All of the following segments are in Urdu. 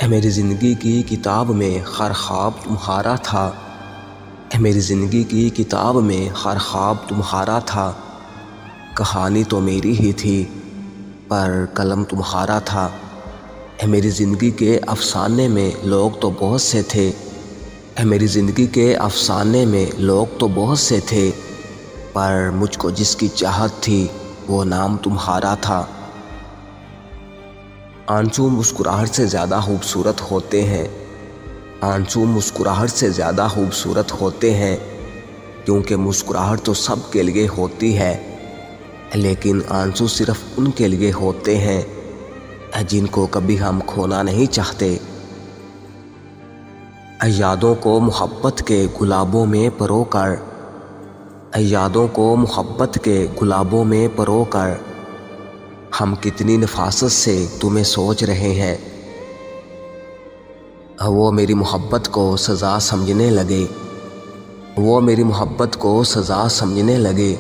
میری زندگی کی کتاب میں ہر خواب تمہارا تھا، میری زندگی کی کتاب میں ہر خواب تمہارا تھا، کہانی تو میری ہی تھی پر قلم تمہارا تھا۔ میری زندگی کے افسانے میں لوگ تو بہت سے تھے، میری زندگی کے افسانے میں لوگ تو بہت سے تھے، پر مجھ کو جس کی چاہت تھی وہ نام تمہارا تھا۔ آنسو مسکراہٹ سے زیادہ خوبصورت ہوتے ہیں، آنسو مسکراہٹ سے زیادہ خوبصورت ہوتے ہیں، کیونکہ مسکراہٹ تو سب کے لیے ہوتی ہے، لیکن آنسو صرف ان کے لیے ہوتے ہیں جن کو کبھی ہم کھونا نہیں چاہتے۔ یادوں کو محبت کے گلابوں میں پرو کر، یادوں کو محبت کے گلابوں میں پرو کر، ہم کتنی نفاست سے تمہیں سوچ رہے ہیں۔ وہ میری محبت کو سزا سمجھنے لگے، وہ میری محبت کو سزا سمجھنے لگے،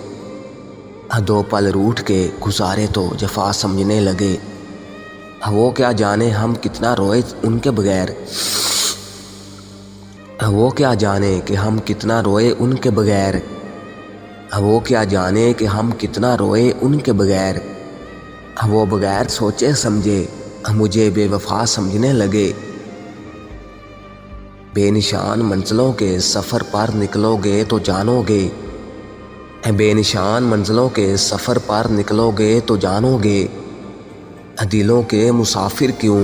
دو پل روٹھ کے گزارے تو جفا سمجھنے لگے۔ وہ کیا جانے ہم کتنا روئے ان کے بغیر، وہ کیا جانے کہ ہم کتنا روئے ان کے بغیر، وہ کیا جانے کہ ہم کتنا روئے ان کے بغیر۔ وہ بغیر سوچے سمجھے مجھے بے وفا سمجھنے لگے۔ بے نشان منزلوں کے سفر پر نکلو گے تو جانو گے، بے نشان منزلوں کے سفر پر نکلو گے تو جانو گے، دلوں کے مسافر کیوں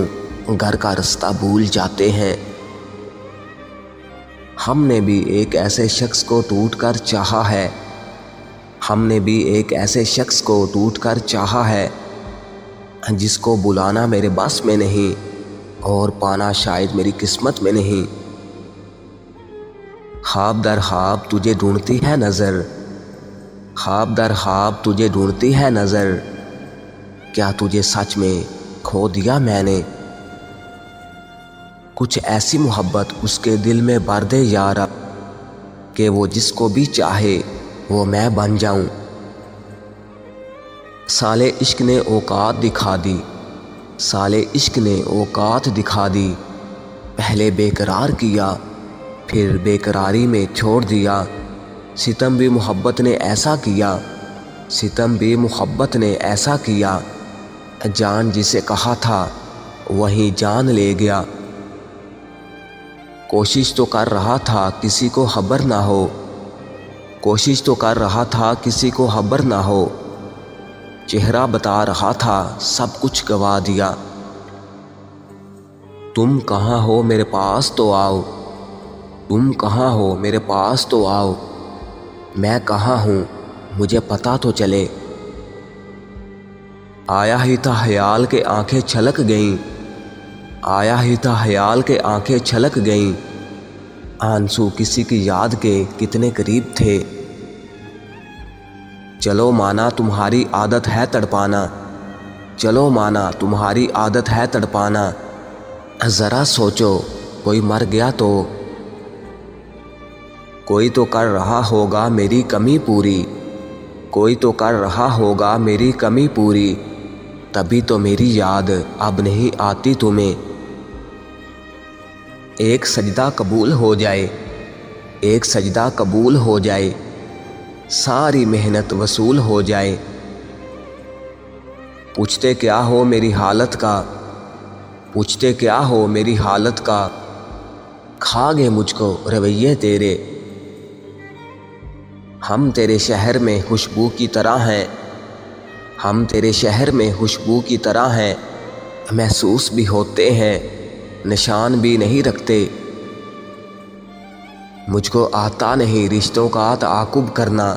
گھر کا رستہ بھول جاتے ہیں۔ ہم نے بھی ایک ایسے شخص کو ٹوٹ کر چاہا ہے، ہم نے بھی ایک ایسے شخص کو ٹوٹ کر چاہا ہے، جس کو بلانا میرے بس میں نہیں اور پانا شاید میری قسمت میں نہیں۔ خواب در خواب تجھے ڈھونڈتی ہے نظر، خواب در خواب تجھے ڈھونڈتی ہے نظر، کیا تجھے سچ میں کھو دیا میں نے؟ کچھ ایسی محبت اس کے دل میں بھر دے یا رب کہ وہ جس کو بھی چاہے وہ میں بن جاؤں۔ سالے عشق نے اوقات دکھا دی، سالے عشق نے اوقات دکھا دی، پہلے بے قرار کیا پھر بے قراری میں چھوڑ دیا۔ ستم بھی محبت نے ایسا کیا، ستم بھی محبت نے ایسا کیا، جان جسے کہا تھا وہیں جان لے گیا۔ کوشش تو کر رہا تھا کسی کو خبر نہ ہو، کوشش تو کر رہا تھا کسی کو خبر نہ ہو، چہرہ بتا رہا تھا سب کچھ گوا دیا۔ تم کہاں ہو میرے پاس تو آؤ، تم کہاں ہو میرے پاس تو آؤ، میں کہاں ہوں مجھے پتہ تو چلے۔ آیا ہی تھا خیال کہ آنکھیں چھلک گئیں، آیا ہی تھا خیال کہ آنکھیں چھلک گئیں، آنسو کسی کی یاد کے کتنے قریب تھے۔ چلو مانا تمہاری عادت ہے تڑپانا، چلو مانا تمہاری عادت ہے تڑپانا، ذرا سوچو کوئی مر گیا تو کوئی تو کر رہا ہوگا میری کمی پوری، کوئی تو کر رہا ہوگا میری کمی پوری، تبھی تو میری یاد اب نہیں آتی تمہیں۔ ایک سجدہ قبول ہو جائے، ایک سجدہ قبول ہو جائے، ساری محنت وصول ہو جائے۔ پوچھتے کیا ہو میری حالت کا، پوچھتے کیا ہو میری حالت کا، کھا گئے مجھ کو رویے تیرے۔ ہم تیرے شہر میں خوشبو کی طرح ہیں، ہم تیرے شہر میں خوشبو کی طرح ہیں، محسوس بھی ہوتے ہیں نشان بھی نہیں رکھتے۔ مجھ کو آتا نہیں رشتوں کا تعاقب کرنا،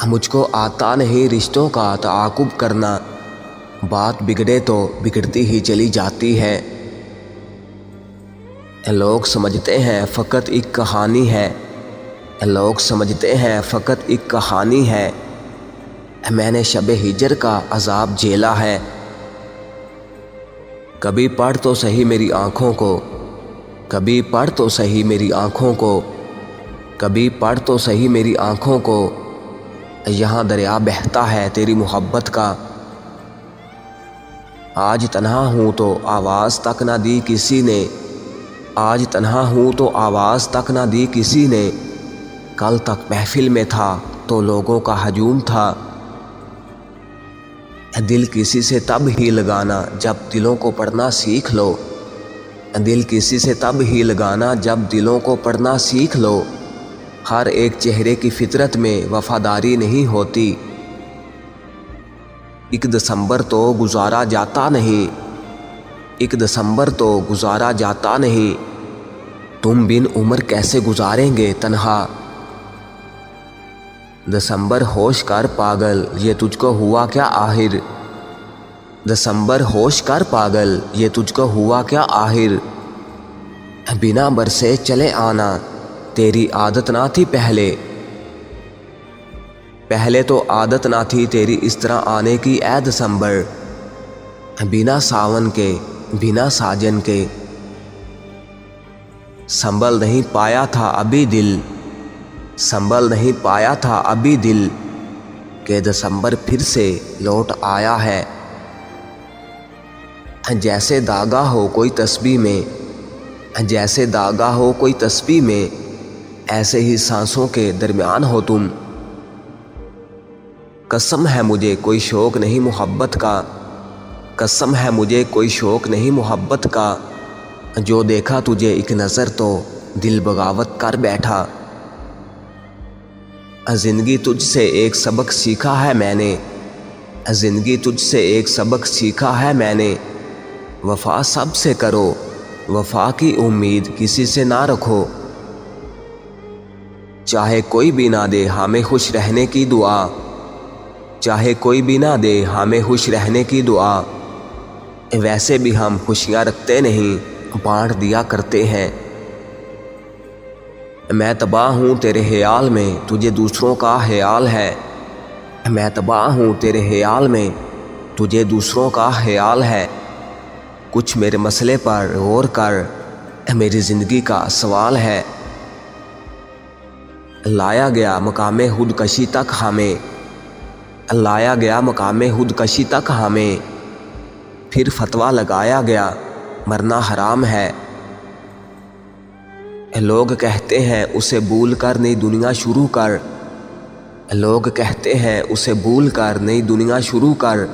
مجھ کو آتا نہیں رشتوں کا تعاقب کرنا، بات بگڑے تو بگڑتی ہی چلی جاتی ہے۔ لوگ سمجھتے ہیں فقط ایک کہانی ہے، لوگ سمجھتے ہیں فقط ایک کہانی ہے، میں نے شب ہجر کا عذاب جھیلا ہے۔ کبھی پڑھ تو صحیح میری آنکھوں کو، کبھی پڑھ تو صحیح میری آنکھوں کو، کبھی پڑھ تو صحیح میری آنکھوں کو، یہاں دریا بہتا ہے تیری محبت کا۔ آج تنہا ہوں تو آواز تک نہ دی کسی نے، آج تنہا ہوں تو آواز تک نہ دی کسی نے، کل تک محفل میں تھا تو لوگوں کا ہجوم تھا۔ دل کسی سے تب ہی لگانا جب دلوں کو پڑھنا سیکھ لو، دل کسی سے تب ہی لگانا جب دلوں کو پڑھنا سیکھ لو۔ ہر ایک چہرے کی فطرت میں وفاداری نہیں ہوتی، 1 دسمبر تو گزارا جاتا نہیں، 1 دسمبر تو گزارا جاتا نہیں، تم بن عمر کیسے گزاریں گے تنہا۔ دسمبر ہوش کر پاگل یہ تجھ کو ہوا کیا آخر، دسمبر ہوش کر پاگل یہ تجھ کو ہوا کیا آخر، بنا برسے چلے آنا تیری عادت نہ تھی پہلے، پہلے تو عادت نہ تھی تیری اس طرح آنے کی اے دسمبر، بنا ساون کے بنا ساجن کے، سنبھل نہیں پایا تھا ابھی دل، سنبھل نہیں پایا تھا ابھی دل، کہ دسمبر پھر سے لوٹ آیا ہے۔ جیسے داغا ہو کوئی تسبیح میں، جیسے داغا ہو کوئی تسبیح میں، ایسے ہی سانسوں کے درمیان ہو تم۔ قسم ہے مجھے کوئی شوق نہیں محبت کا، قسم ہے مجھے کوئی شوق نہیں محبت کا، جو دیکھا تجھے ایک نظر تو دل بغاوت کر بیٹھا۔ زندگی تجھ سے ایک سبق سیکھا ہے میں نے، زندگی تجھ سے ایک سبق سیکھا ہے میں نے، وفا سب سے کرو وفا کی امید کسی سے نہ رکھو، چاہے کوئی بھی نہ دے ہمیں خوش رہنے کی دعا، چاہے کوئی بھی نہ دے ہمیں خوش رہنے کی دعا، ویسے بھی ہم خوشیاں رکھتے نہیں بانٹ دیا کرتے ہیں۔ میں تباہ ہوں تیرے خیال میں تجھے دوسروں کا خیال ہے، میں تباہ ہوں تیرے خیال میں تجھے دوسروں کا خیال ہے، کچھ میرے مسئلے پر غور کر میری زندگی کا سوال ہے۔ لایا گیا مقام خودکشی تک ہمیں، لایا گیا مقام خودکشی تک ہمیں، پھر فتویٰ لگایا گیا مرنا حرام ہے۔ لوگ کہتے ہیں اسے بھول کر نئی دنیا شروع کر، لوگ کہتے ہیں اسے بھول کر نئی دنیا شروع کر،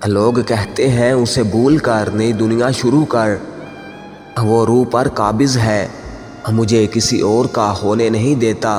لوگ کہتے ہیں اسے بھول کر نئی دنیا شروع کر، وہ روح پر قابض ہے مجھے کسی اور کا ہونے نہیں دیتا۔